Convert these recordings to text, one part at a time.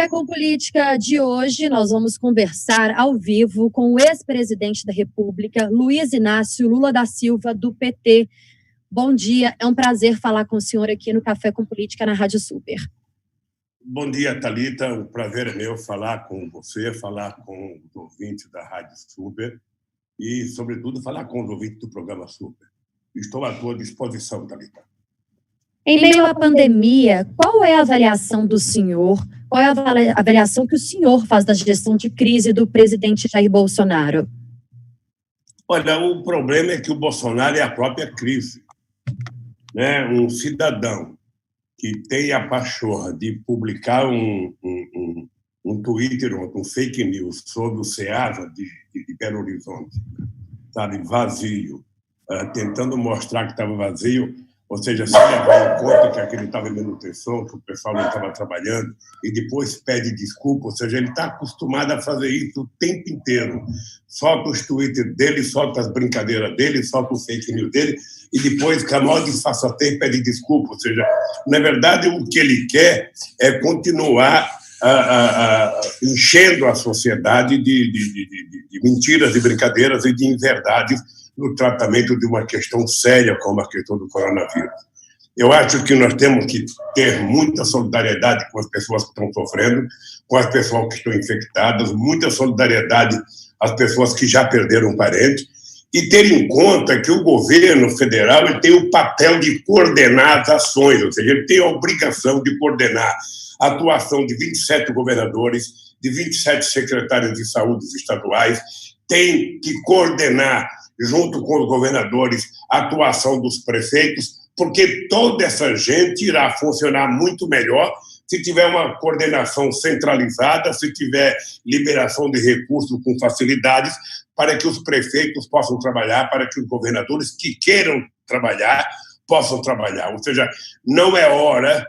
Café com Política de hoje, nós vamos conversar ao vivo com o ex-presidente da República, Luiz Inácio Lula da Silva, do PT. Bom dia, é um prazer falar com o senhor aqui no Café com Política na Rádio Super. Bom dia, Thalita. O prazer é meu falar com você, falar com os ouvintes da Rádio Super e, sobretudo, falar com os ouvintes do programa Super. Estou à tua disposição, Thalita. Em meio à pandemia, qual é a avaliação do senhor? Qual é a avaliação que o senhor faz da gestão de crise do presidente Jair Bolsonaro? Olha, o problema é que o Bolsonaro é a própria crise, né? Um cidadão que tem a pachorra de publicar um Twitter, um fake news sobre o SEASA de Belo Horizonte, sabe, vazio, tentando mostrar que estava vazio, ou seja, se levar em conta que aquele estava em manutenção, que o pessoal não estava trabalhando, e depois pede desculpa, ou seja, ele está acostumado a fazer isso o tempo inteiro. Solta os Twitter dele, solta as brincadeiras dele, solta o fake news dele, e depois, com a maior disfarçatez, pede desculpa. Ou seja, na verdade, o que ele quer é continuar enchendo a sociedade de mentiras, de brincadeiras e de inverdades no tratamento de uma questão séria como a questão do coronavírus. Eu acho que nós temos que ter muita solidariedade com as pessoas que estão sofrendo, com as pessoas que estão infectadas, muita solidariedade às pessoas que já perderam parentes, e ter em conta que o governo federal ele tem o papel de coordenar as ações, ou seja, ele tem a obrigação de coordenar a atuação de 27 governadores, de 27 secretários de saúde estaduais, tem que coordenar, junto com os governadores, a atuação dos prefeitos, porque toda essa gente irá funcionar muito melhor se tiver uma coordenação centralizada, se tiver liberação de recursos com facilidades, para que os prefeitos possam trabalhar, para que os governadores que queiram trabalhar possam trabalhar. Ou seja, não é hora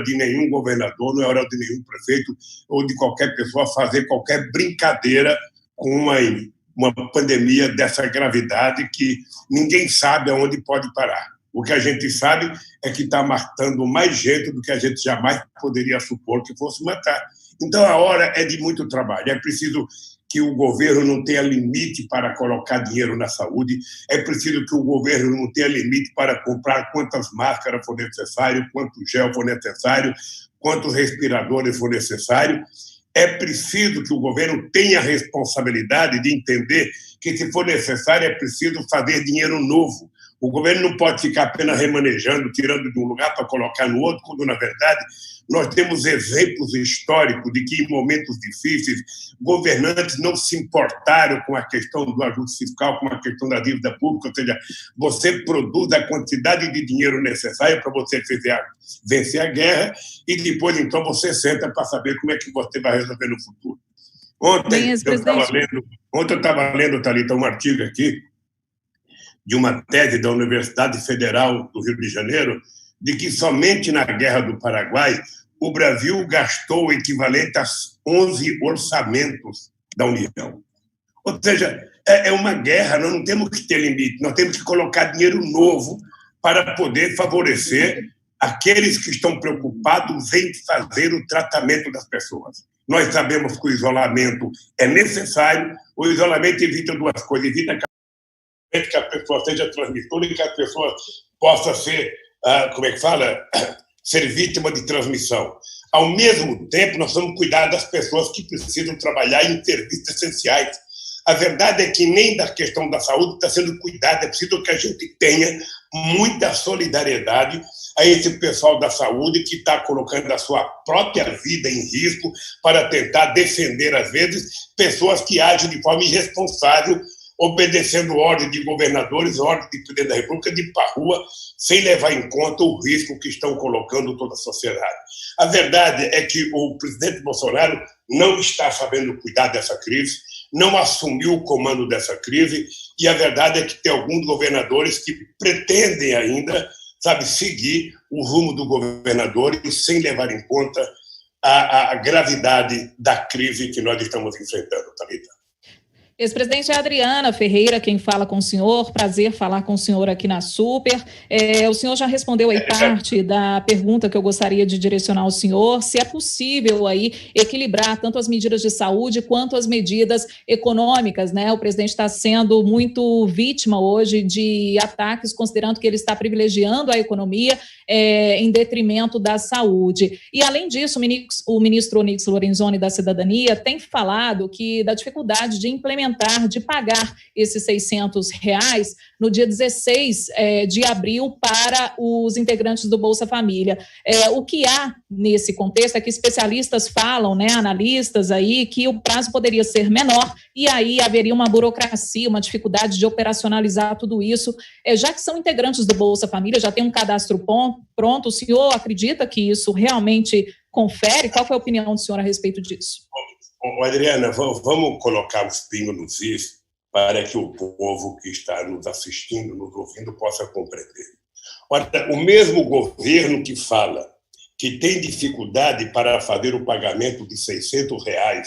de nenhum governador, não é hora de nenhum prefeito ou de qualquer pessoa fazer qualquer brincadeira com uma pandemia dessa gravidade que ninguém sabe aonde pode parar. O que a gente sabe é que está matando mais gente do que a gente jamais poderia supor que fosse matar. Então, a hora é de muito trabalho. É preciso que o governo não tenha limite para colocar dinheiro na saúde, é preciso que o governo não tenha limite para comprar quantas máscaras for necessário, quanto gel for necessário, quantos respiradores for necessário. É preciso que o governo tenha a responsabilidade de entender que, se for necessário, é preciso fazer dinheiro novo. O governo não pode ficar apenas remanejando, tirando de um lugar para colocar no outro, quando, na verdade, nós temos exemplos históricos de que, em momentos difíceis, governantes não se importaram com a questão do ajuste fiscal, com a questão da dívida pública, ou seja, você produz a quantidade de dinheiro necessária para você vencer a guerra e depois, então, você senta para saber como é que você vai resolver no futuro. Ontem eu estava lendo, Thalita, um artigo aqui de uma tese da Universidade Federal do Rio de Janeiro, de que somente na Guerra do Paraguai o Brasil gastou o equivalente a 11 orçamentos da União. Ou seja, é uma guerra, nós não temos que ter limite, nós temos que colocar dinheiro novo para poder favorecer aqueles que estão preocupados em fazer o tratamento das pessoas. Nós sabemos que o isolamento é necessário, o isolamento evita duas coisas, evita que a pessoa seja transmissora e que a pessoa possa ser, ser vítima de transmissão. Ao mesmo tempo, nós vamos cuidar das pessoas que precisam trabalhar em serviços essenciais. A verdade é que nem da questão da saúde está sendo cuidada, é preciso que a gente tenha muita solidariedade a esse pessoal da saúde que está colocando a sua própria vida em risco para tentar defender, às vezes, pessoas que agem de forma irresponsável, obedecendo ordem de governadores, ordem de presidente da República, de ir para a rua, sem levar em conta o risco que estão colocando toda a sociedade. A verdade é que o presidente Bolsonaro não está sabendo cuidar dessa crise, não assumiu o comando dessa crise, e a verdade é que tem alguns governadores que pretendem ainda, seguir o rumo do governador e sem levar em conta a gravidade da crise que nós estamos enfrentando, Thalita. Ex-presidente Adriana Ferreira, quem fala com o senhor, prazer falar com o senhor aqui na Super. O senhor já respondeu aí parte da pergunta que eu gostaria de direcionar ao senhor, se é possível aí equilibrar tanto as medidas de saúde quanto as medidas econômicas, né? O presidente está sendo muito vítima hoje de ataques, considerando que ele está privilegiando a economia em detrimento da saúde. E, além disso, o ministro Onyx Lorenzoni da Cidadania tem falado que da dificuldade de implementar, de pagar esses R$600 no dia 16 de abril para os integrantes do Bolsa Família. O que há nesse contexto é que especialistas falam, né, analistas aí, que o prazo poderia ser menor e aí haveria uma burocracia, uma dificuldade de operacionalizar tudo isso. Já que são integrantes do Bolsa Família, já tem um cadastro pronto, o senhor acredita que isso realmente confere? Qual foi a opinião do senhor a respeito disso? Adriana, vamos colocar os pingos nos is para que o povo que está nos assistindo, nos ouvindo, possa compreender. Olha, o mesmo governo que fala que tem dificuldade para fazer o pagamento de R$600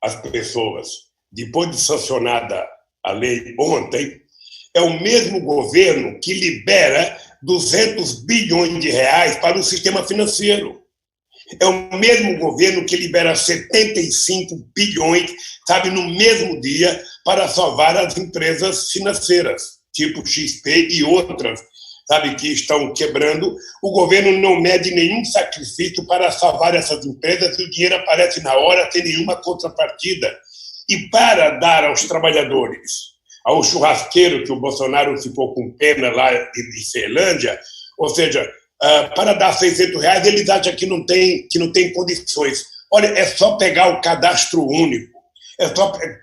às pessoas, depois de sancionada a lei ontem, é o mesmo governo que libera 200 bilhões de reais para o sistema financeiro. É o mesmo governo que libera 75 bilhões, sabe, no mesmo dia, para salvar as empresas financeiras, tipo XP e outras, sabe, que estão quebrando. O governo não mede nenhum sacrifício para salvar essas empresas e o dinheiro aparece na hora, sem nenhuma contrapartida. E para dar aos trabalhadores, ao churrasqueiro que o Bolsonaro ficou com pena lá de Ceilândia, ou seja, para dar R$600, eles acham que não tem condições. Olha, é só pegar o cadastro único.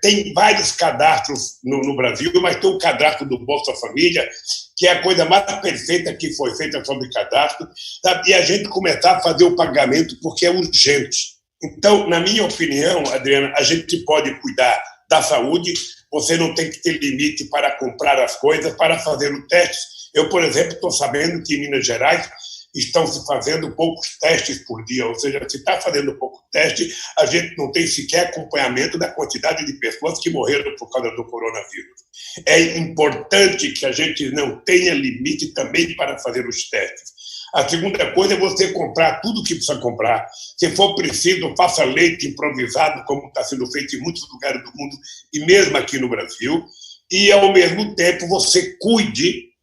Tem vários cadastros no Brasil, mas tem o cadastro do Bolsa Família, que é a coisa mais perfeita que foi feita sobre cadastro, sabe? E a gente começar a fazer o pagamento porque é urgente. Então, na minha opinião, Adriana, a gente pode cuidar da saúde, você não tem que ter limite para comprar as coisas, para fazer o teste. Eu, por exemplo, estou sabendo que em Minas Gerais estão se fazendo poucos testes por dia, ou seja, se está fazendo pouco teste, a gente não tem sequer acompanhamento da quantidade de pessoas que morreram por causa do coronavírus. É importante que a gente não tenha limite também para fazer os testes. A segunda coisa é você comprar tudo que precisa comprar. Se for preciso, faça leite improvisado, como está sendo feito em muitos lugares do mundo, e mesmo aqui no Brasil, e, ao mesmo tempo, você cuide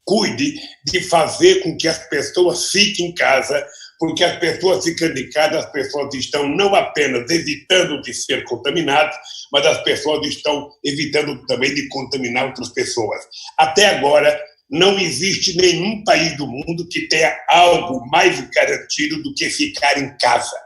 de fazer com que as pessoas fiquem em casa, porque as pessoas ficando em casa, as pessoas estão não apenas evitando de ser contaminadas, mas as pessoas estão evitando também de contaminar outras pessoas. Até agora, não existe nenhum país do mundo que tenha algo mais garantido do que ficar em casa.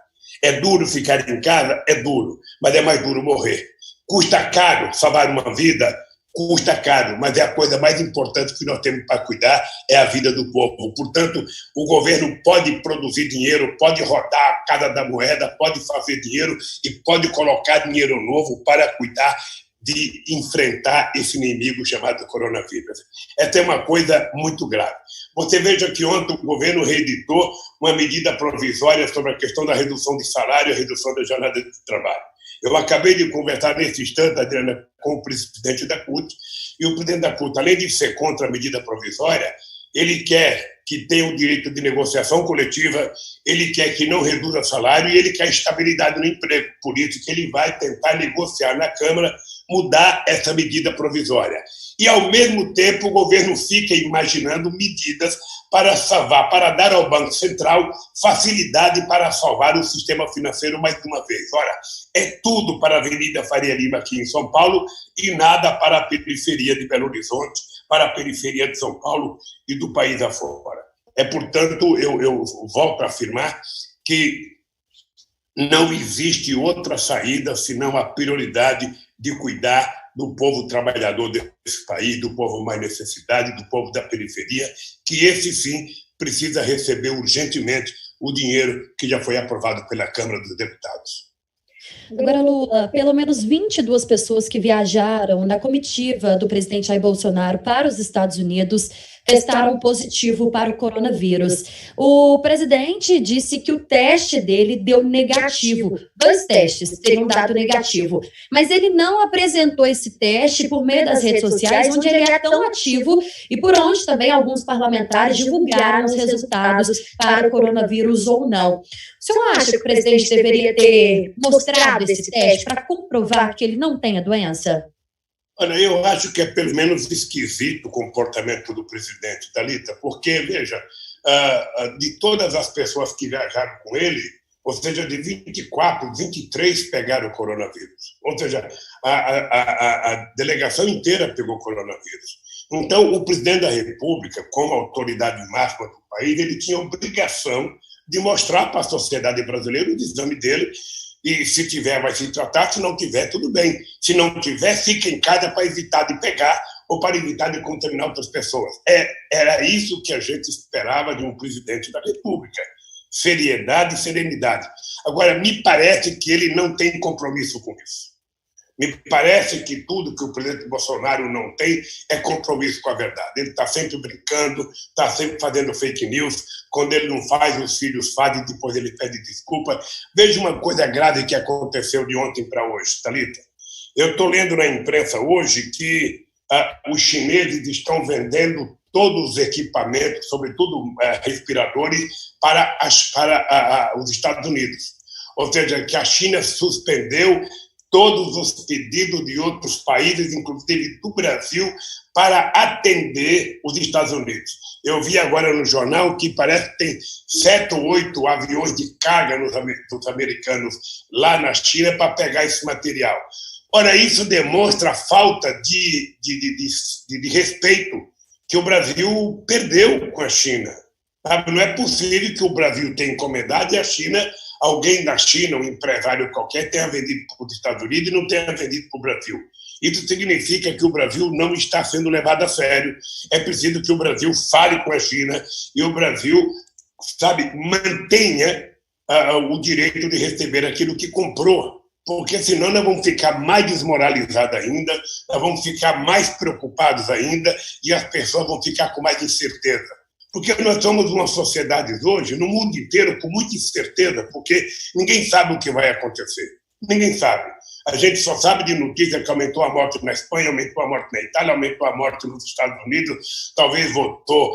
É duro ficar em casa? É duro, mas é mais duro morrer. Custa caro salvar uma vida? Custa caro, mas é a coisa mais importante que nós temos para cuidar, é a vida do povo. Portanto, o governo pode produzir dinheiro, pode rodar a casa da moeda, pode fazer dinheiro e pode colocar dinheiro novo para cuidar de enfrentar esse inimigo chamado coronavírus. Essa é uma coisa muito grave. Você veja que ontem o governo reeditou uma medida provisória sobre a questão da redução de salário e a redução da jornada de trabalho. Eu acabei de conversar nesse instante, Adriana, com o presidente da CUT, e o presidente da CUT, além de ser contra a medida provisória, ele quer que tenha o direito de negociação coletiva, ele quer que não reduza salário e ele quer estabilidade no emprego. Por isso que ele vai tentar negociar na Câmara, mudar essa medida provisória. E, ao mesmo tempo, o governo fica imaginando medidas para salvar, para dar ao Banco Central facilidade para salvar o sistema financeiro mais uma vez. Ora, é tudo para a Avenida Faria Lima aqui em São Paulo e nada para a periferia de Belo Horizonte, para a periferia de São Paulo e do país afora. Portanto, eu volto a afirmar que não existe outra saída senão a prioridade de cuidar do povo trabalhador desse país, do povo mais necessidade, do povo da periferia, que esse sim precisa receber urgentemente o dinheiro que já foi aprovado pela Câmara dos Deputados. Agora, Lula, pelo menos 22 pessoas que viajaram na comitiva do presidente Jair Bolsonaro para os Estados Unidos testaram positivo para o coronavírus. O presidente disse que o teste dele deu negativo. 2 testes teriam dado negativo. Mas ele não apresentou esse teste por meio das redes sociais, onde ele é tão ativo e por onde também alguns parlamentares divulgaram os resultados para o coronavírus ou não. O senhor acha que o presidente deveria ter mostrado esse teste para comprovar que ele não tem a doença? Olha, eu acho que é pelo menos esquisito o comportamento do presidente, Thalita, porque, veja, de todas as pessoas que viajaram com ele, ou seja, de 24, 23 pegaram o coronavírus. Ou seja, a delegação inteira pegou o coronavírus. Então, o presidente da República, como autoridade máxima do país, ele tinha a obrigação de mostrar para a sociedade brasileira o exame dele. E se tiver, vai se tratar. Se não tiver, tudo bem. Se não tiver, fica em casa para evitar de pegar ou para evitar de contaminar outras pessoas. Era isso que a gente esperava de um presidente da República. Seriedade e serenidade. Agora, me parece que ele não tem compromisso com isso. Me parece que tudo que o presidente Bolsonaro não tem é compromisso com a verdade. Ele está sempre brincando, está sempre fazendo fake news. Quando ele não faz, os filhos fazem, depois ele pede desculpa. Veja uma coisa grave que aconteceu de ontem para hoje, Thalita. Eu estou lendo na imprensa hoje que os chineses estão vendendo todos os equipamentos, sobretudo respiradores, para os Estados Unidos. Ou seja, que a China suspendeu todos os pedidos de outros países, inclusive do Brasil, para atender os Estados Unidos. Eu vi agora no jornal que parece que tem 7 ou 8 aviões de carga dos americanos lá na China para pegar esse material. Ora, isso demonstra a falta de respeito que o Brasil perdeu com a China. Não é possível que o Brasil tenha encomendado e a China, alguém da China, um empresário qualquer, tenha vendido para os Estados Unidos e não tenha vendido para o Brasil. Isso significa que o Brasil não está sendo levado a sério. É preciso que o Brasil fale com a China e o Brasil, mantenha o direito de receber aquilo que comprou. Porque senão nós vamos ficar mais desmoralizados ainda, nós vamos ficar mais preocupados ainda e as pessoas vão ficar com mais incerteza. Porque nós somos uma sociedade hoje, no mundo inteiro, com muita incerteza, porque ninguém sabe o que vai acontecer. Ninguém sabe. A gente só sabe de notícia que aumentou a morte na Espanha, aumentou a morte na Itália, aumentou a morte nos Estados Unidos, talvez voltou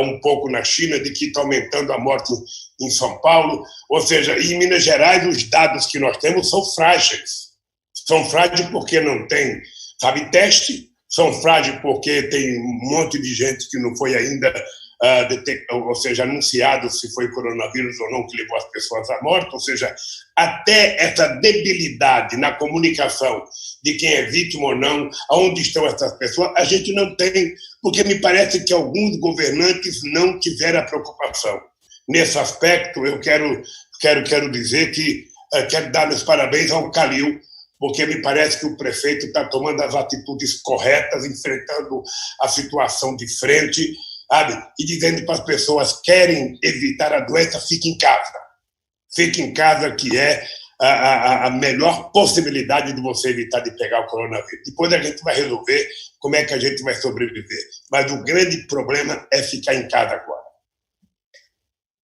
um pouco na China, de que está aumentando a morte em São Paulo. Ou seja, em Minas Gerais, os dados que nós temos são frágeis. São frágeis porque não tem, teste, são frágeis porque tem um monte de gente que não foi ainda ou seja, anunciado se foi coronavírus ou não que levou as pessoas à morte, ou seja, até essa debilidade na comunicação de quem é vítima ou não, aonde estão essas pessoas, a gente não tem, porque me parece que alguns governantes não tiveram a preocupação. Nesse aspecto, eu quero dizer que quero dar os parabéns ao Calil, porque me parece que o prefeito está tomando as atitudes corretas, enfrentando a situação de frente, e dizendo para as pessoas que querem evitar a doença, fique em casa. Fique em casa, que é a melhor possibilidade de você evitar de pegar o coronavírus. Depois a gente vai resolver como é que a gente vai sobreviver. Mas o grande problema é ficar em casa agora.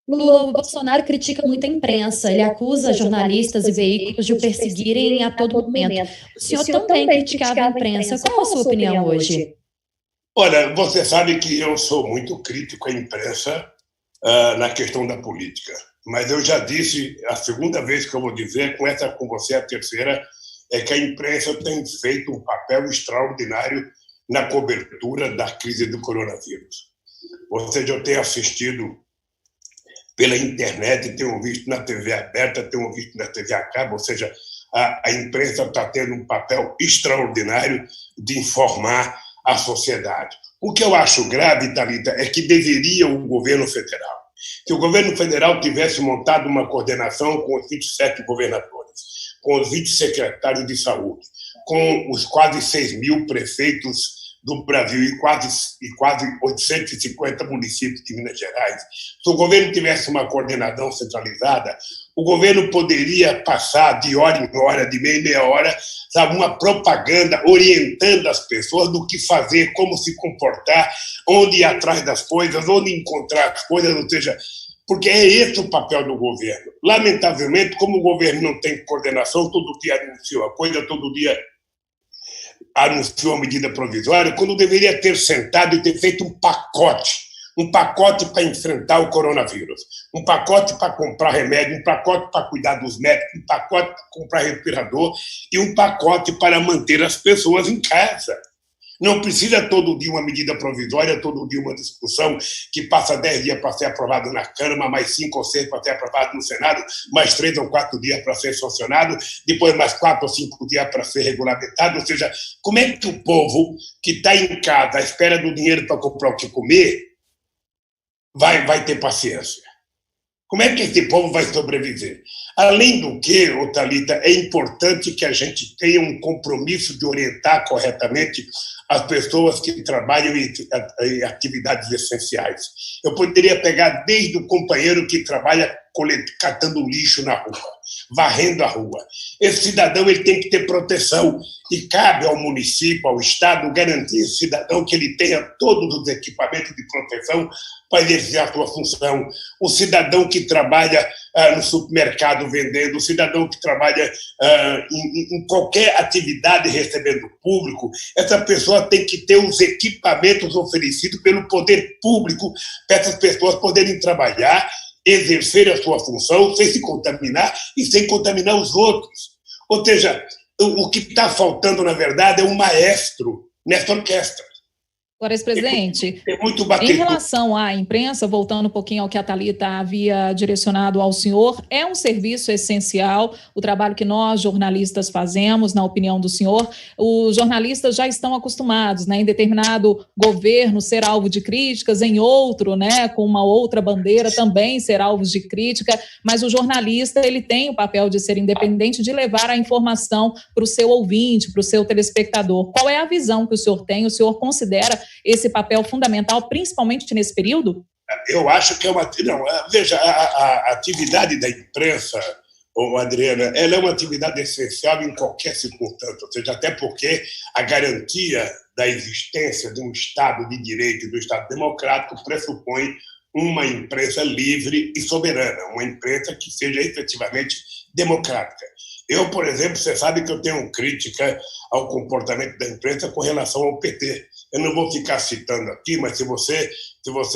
O Bolsonaro critica muito a imprensa, ele acusa jornalistas e veículos de o perseguirem a todo momento. O senhor também criticava a imprensa. Qual a sua opinião hoje? Olha, você sabe que eu sou muito crítico à imprensa na questão da política, mas eu já disse, a segunda vez que eu vou dizer, com você a terceira, é que a imprensa tem feito um papel extraordinário na cobertura da crise do coronavírus. Ou seja, eu tenho assistido pela internet, tenho visto na TV aberta, tenho visto na TV a cabo, ou seja, a imprensa está tendo um papel extraordinário de informar a sociedade. O que eu acho grave, Thalita, é que deveria o governo federal, que o governo federal tivesse montado uma coordenação com os 27 governadores, com os 20 secretários de saúde, com os quase 6 mil prefeitos do Brasil e quase 850 municípios de Minas Gerais. Se o governo tivesse uma coordenação centralizada, O governo poderia passar de hora em hora, de meia em meia hora, sabe, uma propaganda orientando as pessoas do que fazer, como se comportar, onde ir atrás das coisas, onde encontrar as coisas, ou seja, porque é esse o papel do governo. Lamentavelmente, como o governo não tem coordenação, todo dia anuncia uma coisa, todo dia anunciou uma medida provisória, quando deveria ter sentado e ter feito um pacote para enfrentar o coronavírus, um pacote para comprar remédio, um pacote para cuidar dos médicos, um pacote para comprar respirador e um pacote para manter as pessoas em casa. Não precisa todo dia uma medida provisória, todo dia uma discussão que passa 10 dias para ser aprovado na Câmara, mais 5 ou 6 para ser aprovado no Senado, mais 3 ou 4 dias para ser sancionado, depois mais 4 ou 5 dias para ser regulamentado. Ou seja, como é que o povo que está em casa à espera do dinheiro para comprar o que comer vai ter paciência? Como é que esse povo vai sobreviver? Além do que, Thalita, é importante que a gente tenha um compromisso de orientar corretamente as pessoas que trabalham em atividades essenciais. Eu poderia pegar desde o companheiro que trabalha catando lixo na rua, varrendo a rua. Esse cidadão ele tem que ter proteção e cabe ao município, ao Estado, garantir esse cidadão que ele tenha todos os equipamentos de proteção para exercer a sua função. O cidadão que trabalha no supermercado vendendo, o cidadão que trabalha em qualquer atividade recebendo público, essa pessoa tem que ter os equipamentos oferecidos pelo poder público para essas pessoas poderem trabalhar, exercer a sua função sem se contaminar e sem contaminar os outros. Ou seja, o que está faltando, na verdade, é um maestro nessa orquestra. Agora, ex-presidente, em relação à imprensa, voltando um pouquinho ao que a Thalita havia direcionado ao senhor, é um serviço essencial o trabalho que nós, jornalistas, fazemos, na opinião do senhor. Os jornalistas já estão acostumados, né, em determinado governo ser alvo de críticas, em outro, né, com uma outra bandeira também ser alvo de crítica, mas o jornalista ele tem o papel de ser independente, de levar a informação para o seu ouvinte, para o seu telespectador. Qual é a visão que o senhor tem? O senhor considera esse papel fundamental, principalmente nesse período? Eu acho que é uma... Não, veja, a atividade da imprensa, Adriana, ela é uma atividade essencial em qualquer circunstância, ou seja, até porque a garantia da existência de um Estado de direito e do Estado democrático pressupõe uma imprensa livre e soberana, uma imprensa que seja efetivamente democrática. Eu, por exemplo, você sabe que eu tenho crítica ao comportamento da imprensa com relação ao PT. Eu não vou ficar citando aqui, mas se você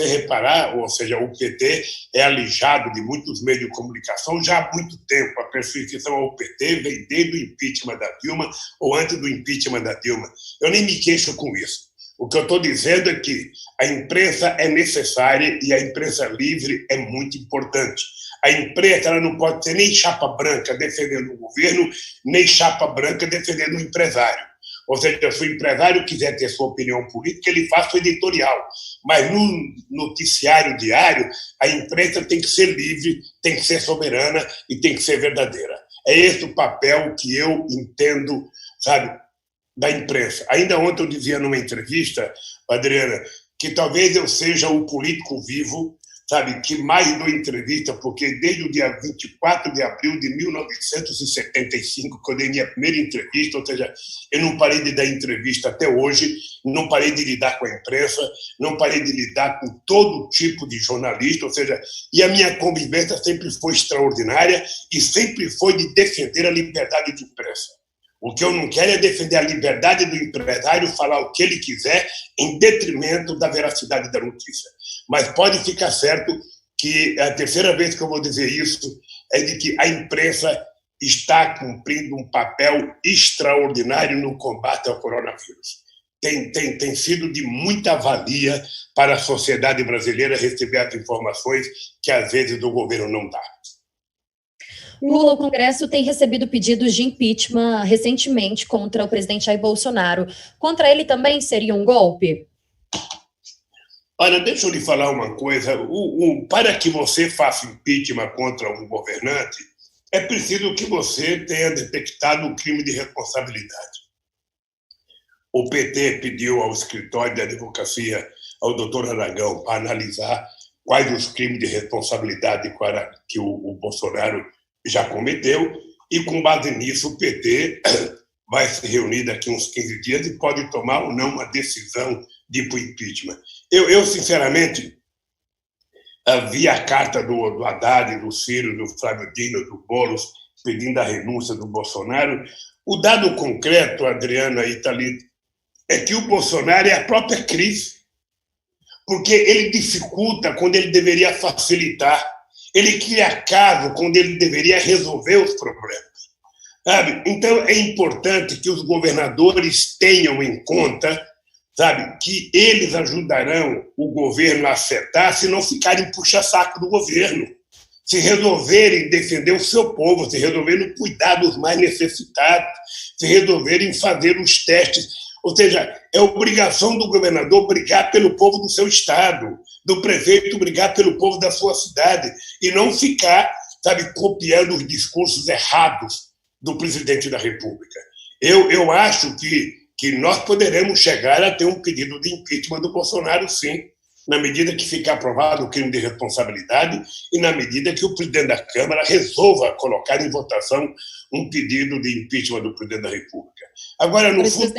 reparar, ou seja, o PT é alijado de muitos meios de comunicação já há muito tempo. A perseguição ao PT vem desde o impeachment da Dilma ou antes do impeachment da Dilma. Eu nem me queixo com isso. O que eu estou dizendo é que a imprensa é necessária e a imprensa livre é muito importante. A imprensa ela não pode ser nem chapa branca defendendo o governo, nem chapa branca defendendo o empresário. Ou seja, se o empresário quiser ter sua opinião política, ele faz o editorial. Mas no noticiário diário, a imprensa tem que ser livre, tem que ser soberana e tem que ser verdadeira. É esse o papel que eu entendo, sabe, da imprensa. Ainda ontem eu dizia numa entrevista, Adriana, que talvez eu seja o político vivo, sabe, que mais dou entrevista, porque desde o dia 24 de abril de 1975, que eu dei minha primeira entrevista, ou seja, eu não parei de dar entrevista até hoje, não parei de lidar com a imprensa, não parei de lidar com todo tipo de jornalista, ou seja, e a minha convivência sempre foi extraordinária e sempre foi de defender a liberdade de imprensa. O que eu não quero é defender a liberdade do empresário falar o que ele quiser em detrimento da veracidade da notícia. Mas pode ficar certo que a terceira vez que eu vou dizer isso é de que a imprensa está cumprindo um papel extraordinário no combate ao coronavírus. Tem sido de muita valia para a sociedade brasileira receber as informações que às vezes o governo não dá. Lula, o Congresso tem recebido pedidos de impeachment recentemente contra o presidente Jair Bolsonaro. Contra ele também seria um golpe? Olha, deixa eu lhe falar uma coisa. Para que você faça impeachment contra um governante, é preciso que você tenha detectado o crime de responsabilidade. O PT pediu ao escritório de advocacia, ao doutor Aragão, para analisar quais os crimes de responsabilidade que o Bolsonaro já cometeu, e com base nisso o PT vai se reunir daqui uns 15 dias e pode tomar ou não uma decisão de ir para o impeachment. Eu, sinceramente, vi a carta do Haddad, do Ciro, do Flávio Dino, do Boulos, pedindo a renúncia do Bolsonaro. O dado concreto, Adriana e Thalita, é que o Bolsonaro é a própria crise, porque ele dificulta quando ele deveria facilitar, ele cria caso quando ele deveria resolver os problemas. Sabe? Então, é importante que os governadores tenham em conta, sabe, que eles ajudarão o governo a acertar se não ficarem puxa-saco do governo, se resolverem defender o seu povo, se resolverem cuidar dos mais necessitados, se resolverem fazer os testes. Ou seja, é obrigação do governador brigar pelo povo do seu estado, do prefeito brigar pelo povo da sua cidade, e não ficar, sabe, copiando os discursos errados do presidente da República. Eu acho que nós poderemos chegar a ter um pedido de impeachment do Bolsonaro, sim, na medida que ficar aprovado o crime de responsabilidade e na medida que o presidente da Câmara resolva colocar em votação um pedido de impeachment do presidente da República. Agora, no fundo,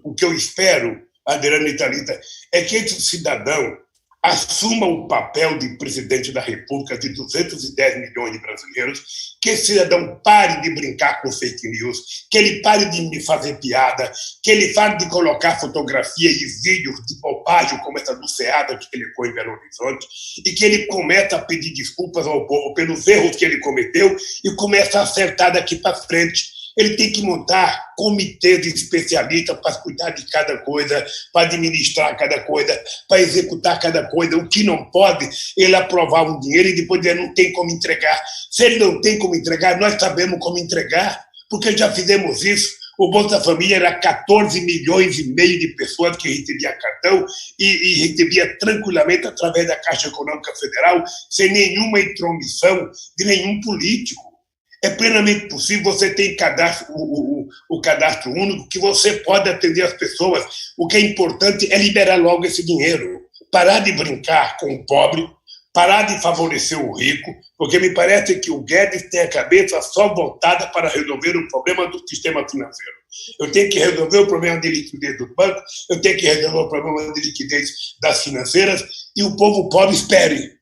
o que eu espero, Adriana e Thalita, é que esse cidadão assuma o papel de presidente da República de 210 milhões de brasileiros, que esse cidadão pare de brincar com fake news, que ele pare de me fazer piada, que ele pare de colocar fotografia e vídeos de bobagem como essa do SEADA que ele põe em Belo Horizonte, e que ele comece a pedir desculpas ao povo pelos erros que ele cometeu e comece a acertar daqui para frente. Ele tem que montar comitês de especialistas para cuidar de cada coisa, para administrar cada coisa, para executar cada coisa. O que não pode, ele aprovar um dinheiro e depois ele não tem como entregar. Se ele não tem como entregar, nós sabemos como entregar, porque já fizemos isso. O Bolsa Família era 14 milhões e meio de pessoas que recebia cartão e recebia tranquilamente através da Caixa Econômica Federal, sem nenhuma intromissão de nenhum político. É plenamente possível, você tem cadastro, o cadastro único, que você pode atender as pessoas. O que é importante é liberar logo esse dinheiro, parar de brincar com o pobre, parar de favorecer o rico, porque me parece que o Guedes tem a cabeça só voltada para resolver o problema do sistema financeiro. Eu tenho que resolver o problema de liquidez do banco, eu tenho que resolver o problema de liquidez das financeiras, e o povo pobre espere.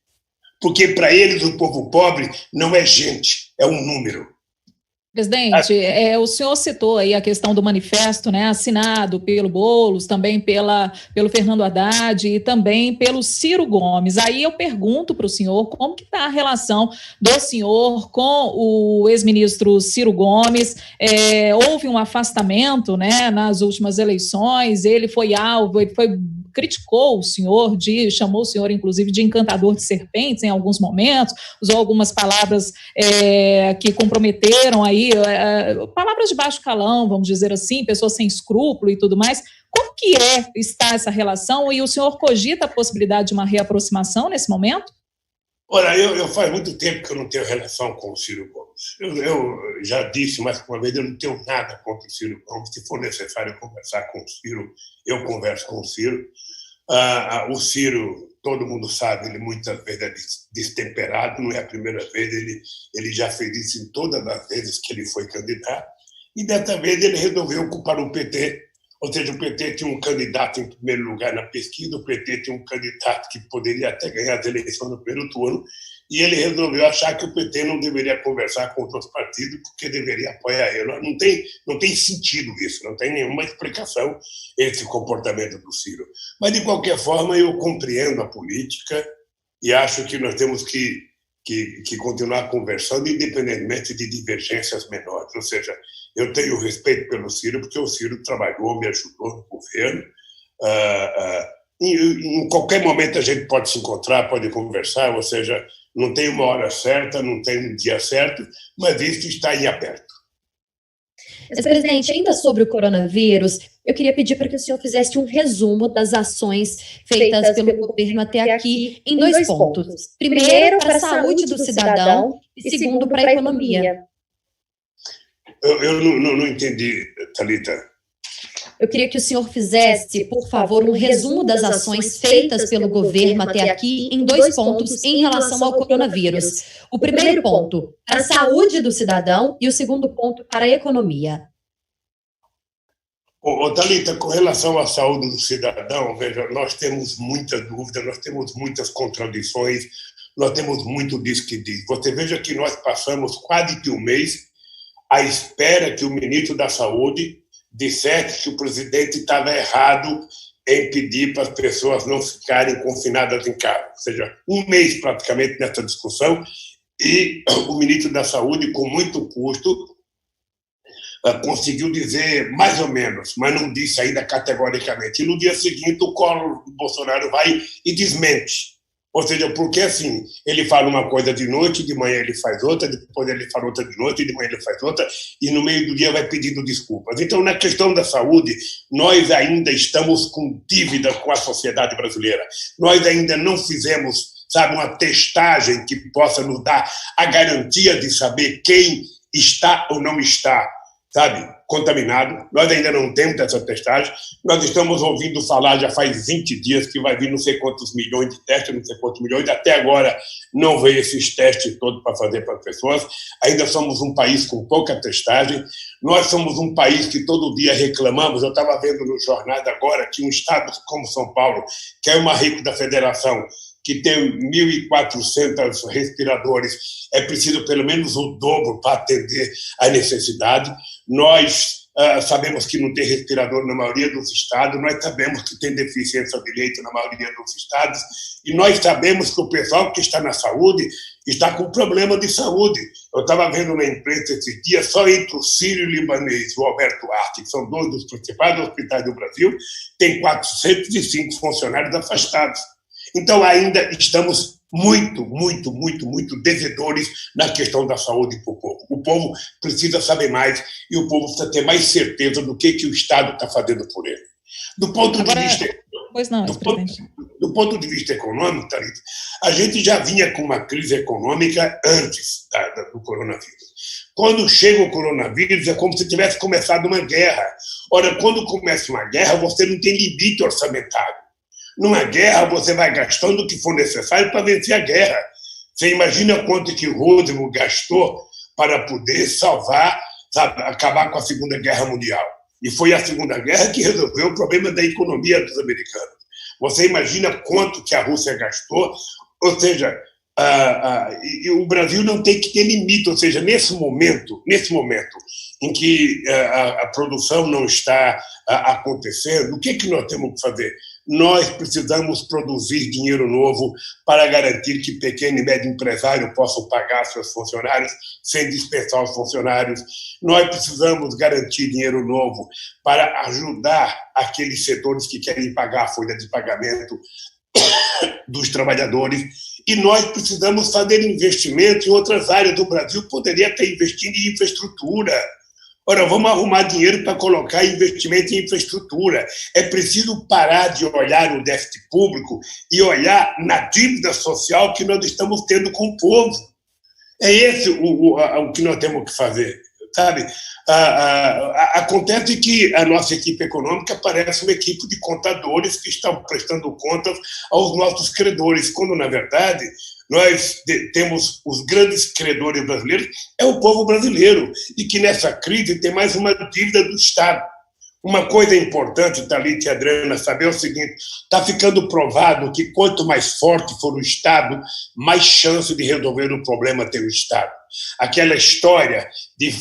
Porque para eles o povo pobre não é gente, é um número. Presidente, o senhor citou aí a questão do manifesto, né, assinado pelo Boulos, também pelo Fernando Haddad e também pelo Ciro Gomes. Aí eu pergunto para o senhor como que está a relação do senhor com o ex-ministro Ciro Gomes. Houve um afastamento, né, nas últimas eleições, ele foi alvo, criticou o senhor, chamou o senhor, inclusive, de encantador de serpentes em alguns momentos, usou algumas palavras que comprometeram aí, palavras de baixo calão, vamos dizer assim, pessoas sem escrúpulo e tudo mais. Como que está essa relação? E o senhor cogita a possibilidade de uma reaproximação nesse momento? Olha, eu faz muito tempo que eu não tenho relação com o Ciro Gomes. Eu já disse mais que uma vez, eu não tenho nada contra o Ciro Gomes. Se for necessário conversar com o Ciro, eu converso com o Ciro. O Ciro, todo mundo sabe, ele muitas vezes é destemperado, não é a primeira vez, ele já fez isso em todas as vezes que ele foi candidato, e dessa vez ele resolveu ocupar o PT, ou seja, o PT tinha um candidato em primeiro lugar na pesquisa, o PT tinha um candidato que poderia até ganhar as eleições no primeiro turno, e ele resolveu achar que o PT não deveria conversar com outros partidos porque deveria apoiar ele. Não tem sentido isso, não tem nenhuma explicação esse comportamento do Ciro. Mas, de qualquer forma, eu compreendo a política e acho que nós temos que continuar conversando independentemente de divergências menores. Ou seja, eu tenho respeito pelo Ciro porque o Ciro trabalhou, me ajudou no governo. Em qualquer momento a gente pode se encontrar, pode conversar, ou seja, não tem uma hora certa, não tem um dia certo, mas isso está em aberto. Presidente, ainda sobre o coronavírus, eu queria pedir para que o senhor fizesse um resumo das ações feitas pelo governo até aqui em dois pontos. Primeiro, para a saúde do cidadão e segundo, para a economia. Eu não entendi, Thalita. Eu queria que o senhor fizesse, por favor, um resumo das ações feitas pelo governo até aqui em 2 pontos em relação ao coronavírus. O primeiro ponto, para a saúde do cidadão, e o segundo ponto, para a economia. Thalita, com relação à saúde do cidadão, veja, nós temos muita dúvida, nós temos muitas contradições, nós temos muito diz que diz. Você veja que nós passamos quase que um mês à espera que o ministro da Saúde dissesse que o presidente estava errado em pedir para as pessoas não ficarem confinadas em casa. Ou seja, um mês praticamente nessa discussão, e o ministro da Saúde, com muito custo, conseguiu dizer mais ou menos, mas não disse ainda categoricamente. E no dia seguinte, o Bolsonaro vai e desmente. Ou seja, porque assim, ele fala uma coisa de noite, de manhã ele faz outra, depois ele fala outra de noite, de manhã ele faz outra, e no meio do dia vai pedindo desculpas. Então, na questão da saúde, nós ainda estamos com dívida com a sociedade brasileira. Nós ainda não fizemos, sabe, uma testagem que possa nos dar a garantia de saber quem está ou não está, sabe, contaminado. Nós ainda não temos essa testagem. Nós estamos ouvindo falar, já faz 20 dias, que vai vir não sei quantos milhões de testes, não sei quantos milhões. Até agora não veio esses testes todos para fazer para as pessoas. Ainda somos um país com pouca testagem. Nós somos um país que todo dia reclamamos. Eu estava vendo nos jornais agora que um estado como São Paulo, que é o mais rico da federação, que tem 1.400 respiradores, é preciso pelo menos o dobro para atender a necessidade. Nós sabemos que não tem respirador na maioria dos estados, nós sabemos que tem deficiência de leito na maioria dos estados, e nós sabemos que o pessoal que está na saúde está com problema de saúde. Eu estava vendo na imprensa esses dias, só entre o Sírio-Libanês e o Alberto Arte, que são 2 dos principais hospitais do Brasil, tem 405 funcionários afastados. Então, ainda estamos muito devedores na questão da saúde para o povo. O povo precisa saber mais e o povo precisa ter mais certeza do que o Estado está fazendo por ele. Do ponto de vista econômico, Thalita, a gente já vinha com uma crise econômica antes do coronavírus. Quando chega o coronavírus, é como se tivesse começado uma guerra. Ora, quando começa uma guerra, você não tem limite orçamentário. Numa guerra, você vai gastando o que for necessário para vencer a guerra. Você imagina quanto que o Roosevelt gastou para poder salvar, sabe, acabar com a Segunda Guerra Mundial. E foi a Segunda Guerra que resolveu o problema da economia dos americanos. Você imagina quanto que a Rússia gastou? Ou seja, o Brasil não tem que ter limite. Ou seja, nesse momento em que a produção não está acontecendo, o que nós temos que fazer? Nós precisamos produzir dinheiro novo para garantir que pequeno e médio empresário possam pagar seus funcionários sem dispensar os funcionários. Nós precisamos garantir dinheiro novo para ajudar aqueles setores que querem pagar a folha de pagamento dos trabalhadores. E nós precisamos fazer investimento em outras áreas do Brasil. Poderia estar investindo em infraestrutura. Ora, vamos arrumar dinheiro para colocar investimento em infraestrutura. É preciso parar de olhar o déficit público e olhar na dívida social que nós estamos tendo com o povo. É esse o que nós temos que fazer, sabe? Acontece que a nossa equipe econômica parece uma equipe de contadores que estão prestando contas aos nossos credores, quando, na verdade, nós temos os grandes credores brasileiros, é o povo brasileiro, e que nessa crise tem mais uma dívida do Estado. Uma coisa importante, Thalita e Adriana, saber o seguinte: está ficando provado que quanto mais forte for o Estado, mais chance de resolver o problema tem o Estado. Aquela história de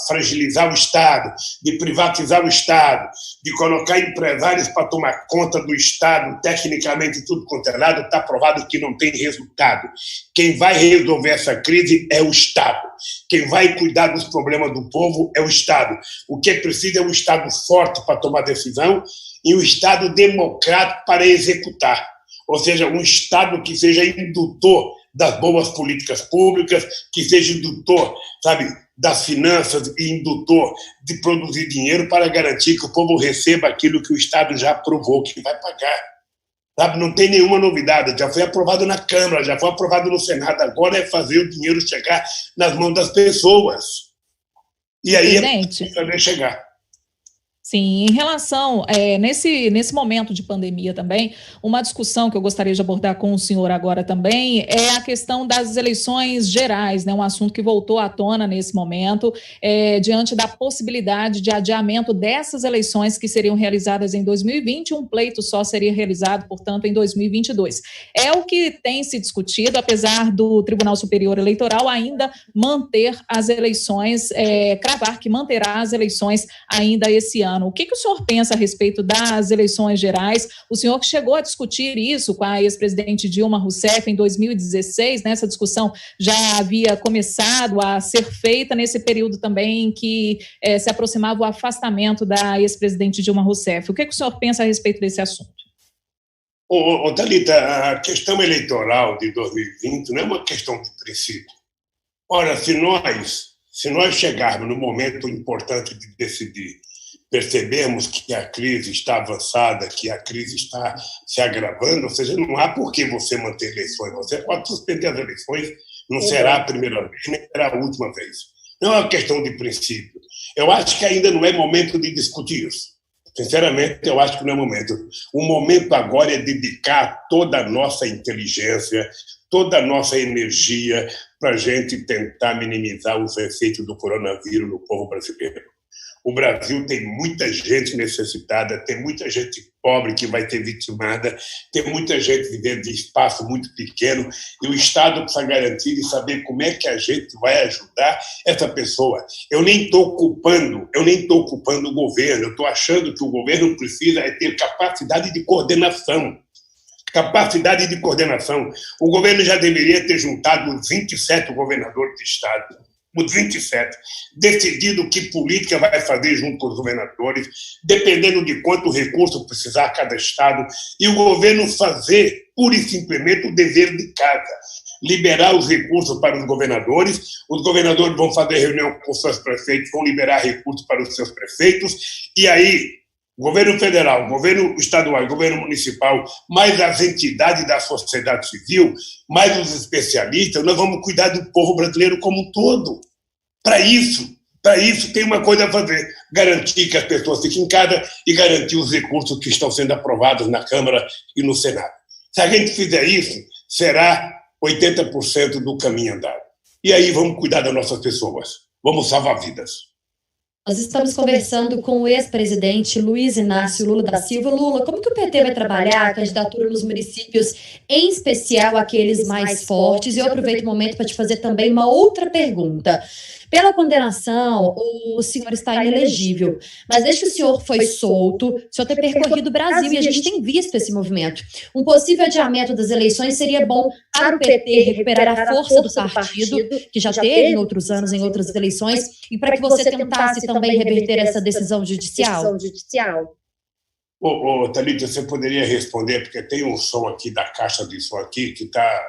fragilizar o Estado, de privatizar o Estado, de colocar empresários para tomar conta do Estado, tecnicamente tudo quanto é lado, está provado que não tem resultado. Quem vai resolver essa crise é o Estado. Quem vai cuidar dos problemas do povo é o Estado. O que é preciso é um Estado forte para tomar decisão e um Estado democrático para executar. Ou seja, um Estado que seja indutor das boas políticas públicas, que seja indutor, sabe, das finanças e indutor de produzir dinheiro para garantir que o povo receba aquilo que o Estado já aprovou, que vai pagar. Sabe, não tem nenhuma novidade, já foi aprovado na Câmara, já foi aprovado no Senado, agora é fazer o dinheiro chegar nas mãos das pessoas. E aí é fazer chegar. Sim, em relação, nesse momento de pandemia também, uma discussão que eu gostaria de abordar com o senhor agora também é a questão das eleições gerais, né, um assunto que voltou à tona nesse momento, diante da possibilidade de adiamento dessas eleições que seriam realizadas em 2020, um pleito só seria realizado, portanto, em 2022. É o que tem se discutido, apesar do Tribunal Superior Eleitoral ainda manter as eleições, cravar que manterá as eleições ainda esse ano. O que o senhor pensa a respeito das eleições gerais? O senhor que chegou a discutir isso com a ex-presidente Dilma Rousseff em 2016, né? Essa discussão já havia começado a ser feita nesse período também em que se aproximava o afastamento da ex-presidente Dilma Rousseff. O que o senhor pensa a respeito desse assunto? Thalita, a questão eleitoral de 2020 não é uma questão de princípio. Ora, se nós chegarmos no momento importante de decidir, percebemos que a crise está avançada, que a crise está se agravando, ou seja, não há por que você manter eleições. Você pode suspender as eleições, não será a primeira vez, nem será a última vez. Não é uma questão de princípio. Eu acho que ainda não é momento de discutir isso. Sinceramente, eu acho que não é momento. O momento agora é dedicar toda a nossa inteligência, toda a nossa energia para a gente tentar minimizar os efeitos do coronavírus no povo brasileiro. O Brasil tem muita gente necessitada, tem muita gente pobre que vai ter vitimada, tem muita gente vivendo em espaço muito pequeno, e o Estado precisa garantir e saber como é que a gente vai ajudar essa pessoa. Eu nem estou culpando o governo, eu estou achando que o governo precisa ter capacidade de coordenação. Capacidade de coordenação. O governo já deveria ter juntado os 27 governadores de Estado, os 27, decidido que política vai fazer junto com os governadores, dependendo de quanto recurso precisar cada estado, e o governo fazer, pura e simplesmente, o dever de casa, liberar os recursos para os governadores vão fazer reunião com os seus prefeitos, vão liberar recursos para os seus prefeitos, e aí, governo federal, governo estadual, governo municipal, mais as entidades da sociedade civil, mais os especialistas, nós vamos cuidar do povo brasileiro como um todo. Para isso tem uma coisa a fazer, garantir que as pessoas fiquem em casa e garantir os recursos que estão sendo aprovados na Câmara e no Senado. Se a gente fizer isso, será 80% do caminho andado. E aí vamos cuidar das nossas pessoas, vamos salvar vidas. Nós estamos conversando com o ex-presidente Luiz Inácio Lula da Silva. Lula, como que o PT vai trabalhar a candidatura nos municípios, em especial aqueles mais fortes? E eu aproveito o momento para te fazer também uma outra pergunta. Pela condenação, o senhor está inelegível, mas desde que o senhor foi solto, o senhor tem percorrido o Brasil e a gente tem visto esse movimento. Um possível adiamento das eleições seria bom para o PT recuperar a força do partido, que já teve em outros anos, em outras eleições, e para que você tentasse também reverter essa decisão judicial? Thalita, você poderia responder, porque tem um som aqui da caixa de som aqui que está...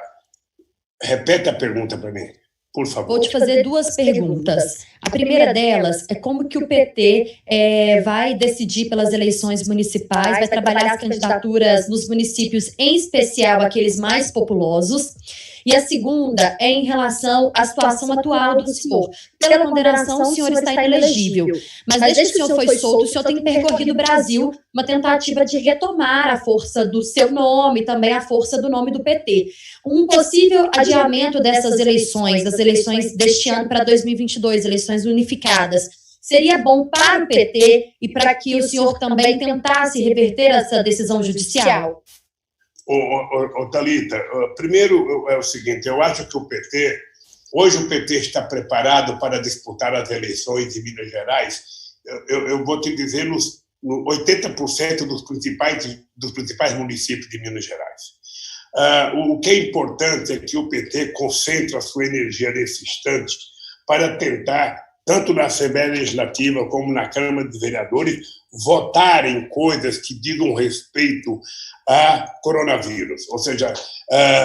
Repete a pergunta para mim. Por favor. Vou te fazer duas perguntas. A primeira delas é como que o PT vai decidir pelas eleições municipais, vai trabalhar as candidaturas nos municípios, em especial aqueles mais populosos. E a segunda é em relação à situação atual do senhor. Pela condenação, o senhor está inelegível. Mas desde que o senhor foi solto, o senhor tem percorrido o Brasil, uma tentativa de retomar a força do seu nome, também a força do nome do PT. Um possível adiamento dessas eleições, das eleições deste ano para 2022, eleições unificadas, seria bom para o PT e para que o senhor também tentasse reverter essa decisão judicial? Thalita, primeiro é o seguinte, eu acho que hoje o PT está preparado para disputar as eleições de Minas Gerais, eu vou te dizer, no 80% dos principais municípios de Minas Gerais. O que é importante é que o PT concentre a sua energia nesse instante para tentar, tanto na Assembleia Legislativa como na Câmara dos Vereadores, votar em coisas que digam respeito a coronavírus, ou seja,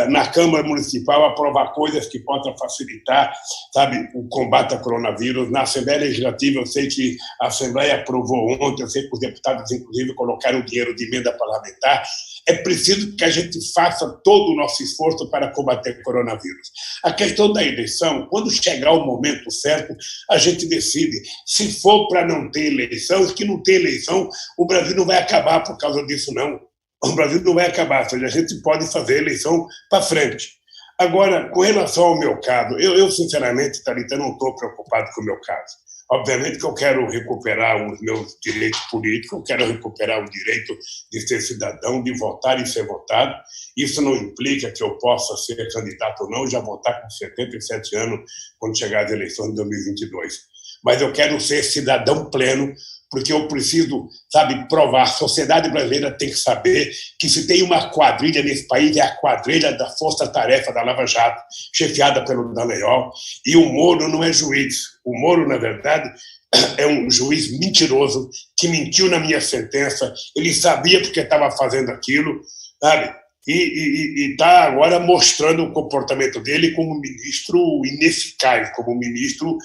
na Câmara Municipal aprovar coisas que possam facilitar, sabe, o combate ao coronavírus. Na Assembleia Legislativa, eu sei que a Assembleia aprovou ontem, eu sei que os deputados, inclusive, colocaram o dinheiro de emenda parlamentar. É preciso que a gente faça todo o nosso esforço para combater o coronavírus. A questão da eleição, quando chegar o momento certo, a gente decide. Se for para não ter eleição, que não tem eleição, eleição, o Brasil não vai acabar por causa disso, não. O Brasil não vai acabar, ou seja, a gente pode fazer a eleição para frente. Agora, com relação ao meu caso, eu sinceramente, Thalita, não estou preocupado com o meu caso. Obviamente que eu quero recuperar os meus direitos políticos, eu quero recuperar o direito de ser cidadão, de votar e ser votado. Isso não implica que eu possa ser candidato ou não, já vou estar com 77 anos quando chegar as eleições de 2022. Mas eu quero ser cidadão pleno, porque eu preciso, provar. A sociedade brasileira tem que saber que se tem uma quadrilha nesse país, é a quadrilha da Força-Tarefa da Lava Jato, chefiada pelo Dallagnol, e o Moro não é juiz. O Moro, na verdade, é um juiz mentiroso que mentiu na minha sentença, ele sabia porque estava fazendo aquilo, sabe? E está agora mostrando o comportamento dele como um ministro ineficaz, como um ministro,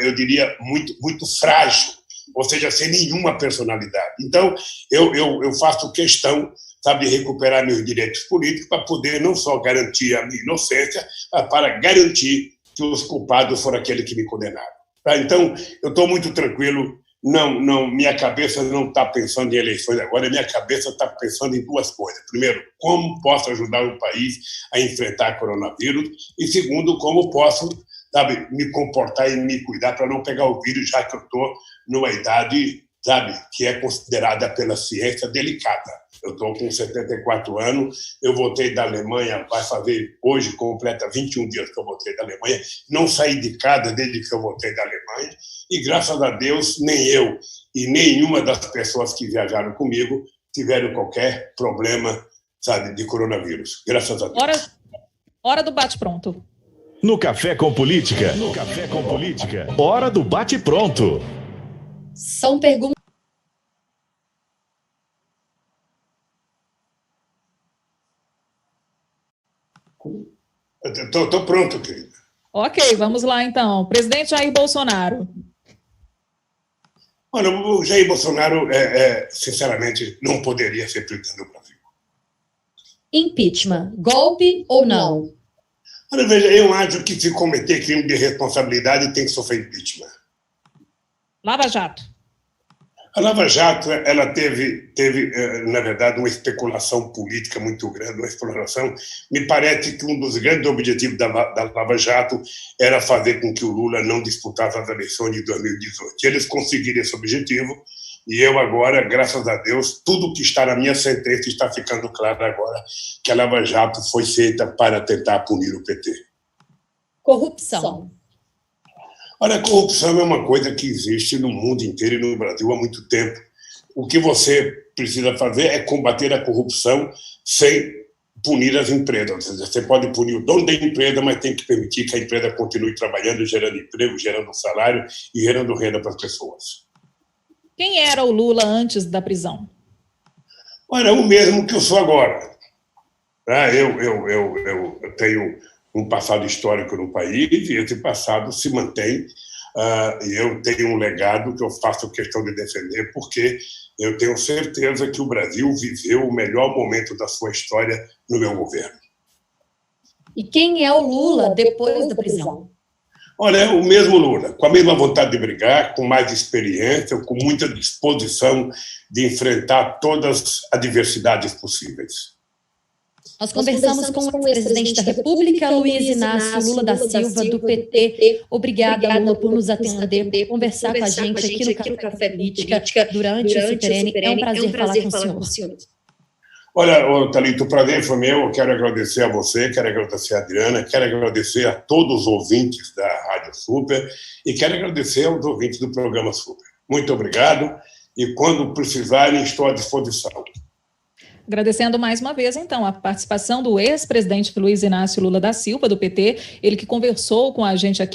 eu diria, muito, muito frágil, ou seja, sem nenhuma personalidade. Então, eu faço questão, de recuperar meus direitos políticos para poder não só garantir a minha inocência, mas para garantir que os culpados foram aqueles que me condenaram. Tá? Então, eu estou muito tranquilo. Não, minha cabeça não está pensando em eleições agora, minha cabeça está pensando em duas coisas. Primeiro, como posso ajudar o país a enfrentar o coronavírus, e segundo, como posso, me comportar e me cuidar para não pegar o vírus, já que eu estou numa idade, que é considerada pela ciência delicada. Eu estou com 74 anos, eu voltei da Alemanha, vai fazer, hoje completa 21 dias que eu voltei da Alemanha, não saí de casa desde que eu voltei da Alemanha, e graças a Deus, nem eu e nenhuma das pessoas que viajaram comigo tiveram qualquer problema, de coronavírus. Graças a Deus. Hora do bate-pronto. No Café com Política. Hora do bate-pronto. São perguntas. Estou pronto, querida. Ok, vamos lá então. Presidente Jair Bolsonaro. Olha, o Jair Bolsonaro, sinceramente, não poderia ser presidente do Brasil. Impeachment, golpe ou não? Olha, veja, eu acho que se cometer crime de responsabilidade tem que sofrer impeachment. Lava Jato. A Lava Jato, ela teve, na verdade, uma especulação política muito grande, uma exploração. Me parece que um dos grandes objetivos da Lava Jato era fazer com que o Lula não disputasse as eleições de 2018. Eles conseguiram esse objetivo, e eu agora, graças a Deus, tudo que está na minha sentença está ficando claro agora, que a Lava Jato foi feita para tentar punir o PT. Corrupção. Olha, a corrupção é uma coisa que existe no mundo inteiro e no Brasil há muito tempo. O que você precisa fazer é combater a corrupção sem punir as empresas. Ou seja, você pode punir o dono da empresa, mas tem que permitir que a empresa continue trabalhando, gerando emprego, gerando salário e gerando renda para as pessoas. Quem era o Lula antes da prisão? Olha, o mesmo que eu sou agora. Eu tenho um passado histórico no país, e esse passado se mantém, e eu tenho um legado que eu faço questão de defender, porque eu tenho certeza que o Brasil viveu o melhor momento da sua história no meu governo. E quem é o Lula depois da prisão? Olha, é o mesmo Lula, com a mesma vontade de brigar, com mais experiência, com muita disposição de enfrentar todas as adversidades possíveis. Nós conversamos com o presidente da República, Luiz Inácio Lula da Silva, do PT. Obrigada, Lula, por nos atender, conversar com a gente aqui no Café Política durante o Super N. É um prazer falar com o senhor. Olha, Thalita, o prazer foi meu. Eu quero agradecer a você, quero agradecer a Adriana, quero agradecer a todos os ouvintes da Rádio Super e quero agradecer aos ouvintes do programa Super. Muito obrigado e, quando precisarem, estou à disposição. Agradecendo mais uma vez, então, a participação do ex-presidente Luiz Inácio Lula da Silva, do PT, ele que conversou com a gente aqui